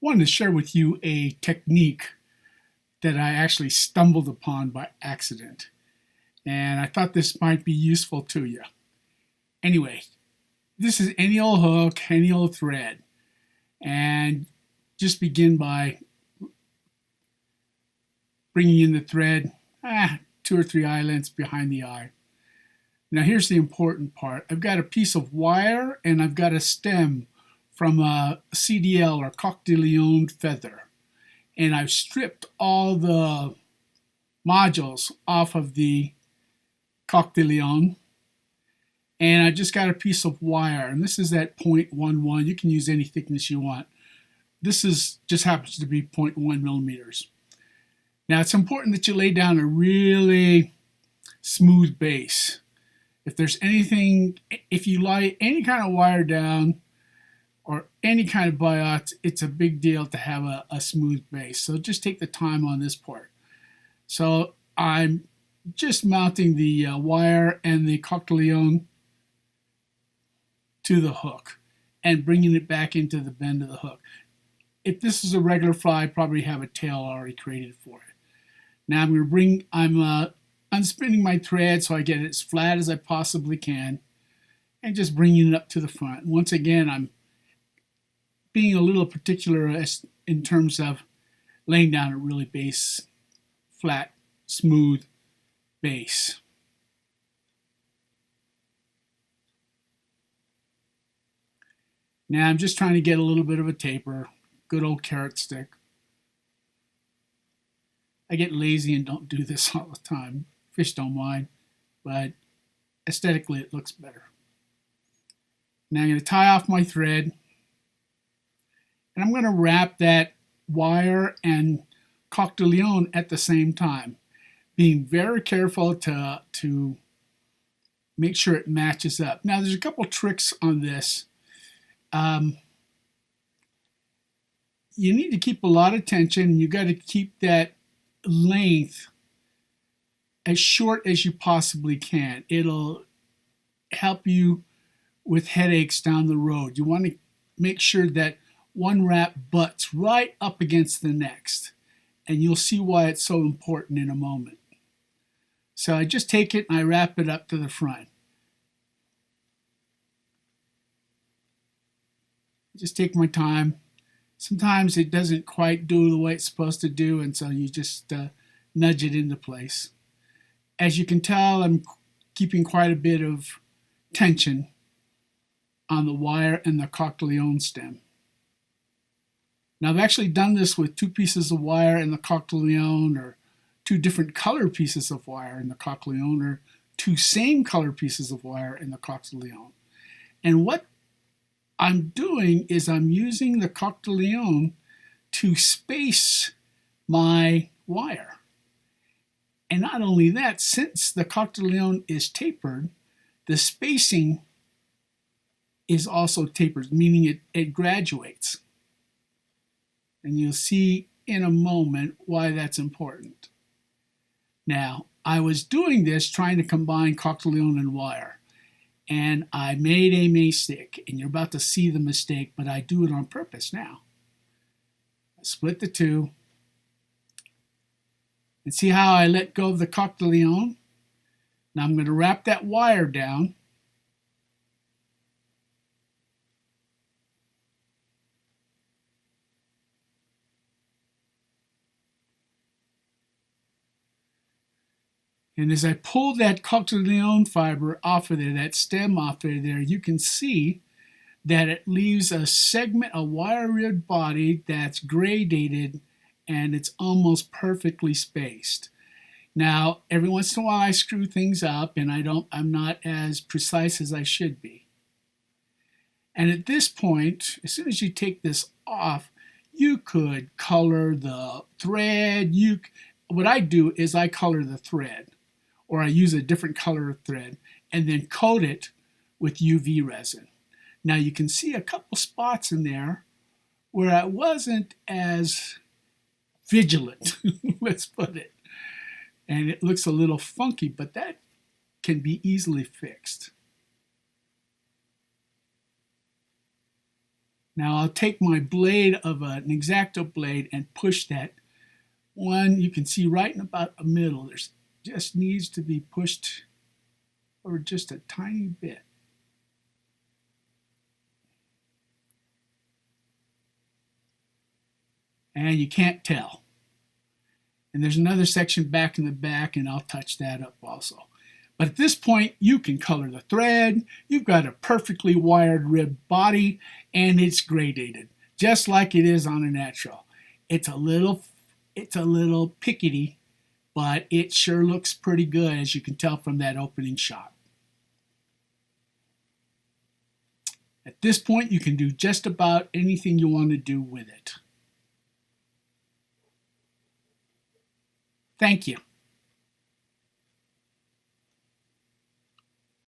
wanted to share with you a technique that I actually stumbled upon by accident. And I thought this might be useful to you. Anyway, this is any old hook, any old thread. And just begin by bringing in the thread 2 or 3 eye lengths behind the eye. Now here's the important part. I've got a piece of wire and I've got a stem from a CDL or coq de leon feather. And I've stripped all the modules off of the coq de leon. And I just got a piece of wire, and this is at 0.11. You can use any thickness you want. This just happens to be 0.1 millimeters. Now it's important that you lay down a really smooth base. If you lay any kind of wire down or any kind of biot, it's a big deal to have a smooth base. So just take the time on this part. So I'm just mounting the wire and the coq de leon to the hook and bringing it back into the bend of the hook. If this is a regular fly, I'd probably have a tail already created for it. Now I'm unspinning my thread so I get it as flat as I possibly can and just bringing it up to the front. Once again, I'm being a little particular in terms of laying down a really flat, smooth base. Now I'm just trying to get a little bit of a taper, good old carrot stick. I get lazy and don't do this all the time. Fish don't mind, but aesthetically it looks better. Now I'm going to tie off my thread, and I'm going to wrap that wire and coq de leon at the same time, being very careful to make sure it matches up. Now there's a couple tricks on this. You need to keep a lot of tension. You got to keep that length as short as you possibly can. It'll help you with headaches down the road. You want to make sure that one wrap butts right up against the next, and you'll see why it's so important in a moment. So I just take it and I wrap it up to the front. Just take my time. Sometimes it doesn't quite do the way it's supposed to do, and so you just nudge it into place. As you can tell, I'm keeping quite a bit of tension on the wire and the coq de leon stem. Now I've actually done this with 2 pieces of wire and the coq de leon, or 2 different color pieces of wire in the coq de leon, or 2 same color pieces of wire in the coq de leon. And what I'm doing is I'm using the coq de leon to space my wire. And not only that, since the coq de leon is tapered, the spacing is also tapered, meaning it graduates. And you'll see in a moment why that's important. Now, I was doing this trying to combine coq de leon and wire, and I made a mistake, and you're about to see the mistake, but I do it on purpose now. I split the 2, and see how I let go of the coq de leon? Now I'm going to wrap that wire down, and as I pull that coq de leon fiber off of there, that stem off of there, you can see that it leaves a segment, a wire-ribbed body that's gradated, and it's almost perfectly spaced. Now, every once in a while I screw things up, and I'm not as precise as I should be. And at this point, as soon as you take this off, you could color the thread. What I do is I color the thread, or I use a different color of thread, and then coat it with UV resin. Now you can see a couple spots in there where I wasn't as vigilant, let's put it. And it looks a little funky, but that can be easily fixed. Now I'll take my blade of an X-Acto blade and push that one. You can see right in about the middle. There's just needs to be pushed over just a tiny bit. And you can't tell. And there's another section back in the back, and I'll touch that up also. But at this point, you can color the thread. You've got a perfectly wired ribbed body, and it's gradated, just like it is on a natural. It's a little pickety, but it sure looks pretty good, as you can tell from that opening shot. At this point, you can do just about anything you want to do with it. Thank you.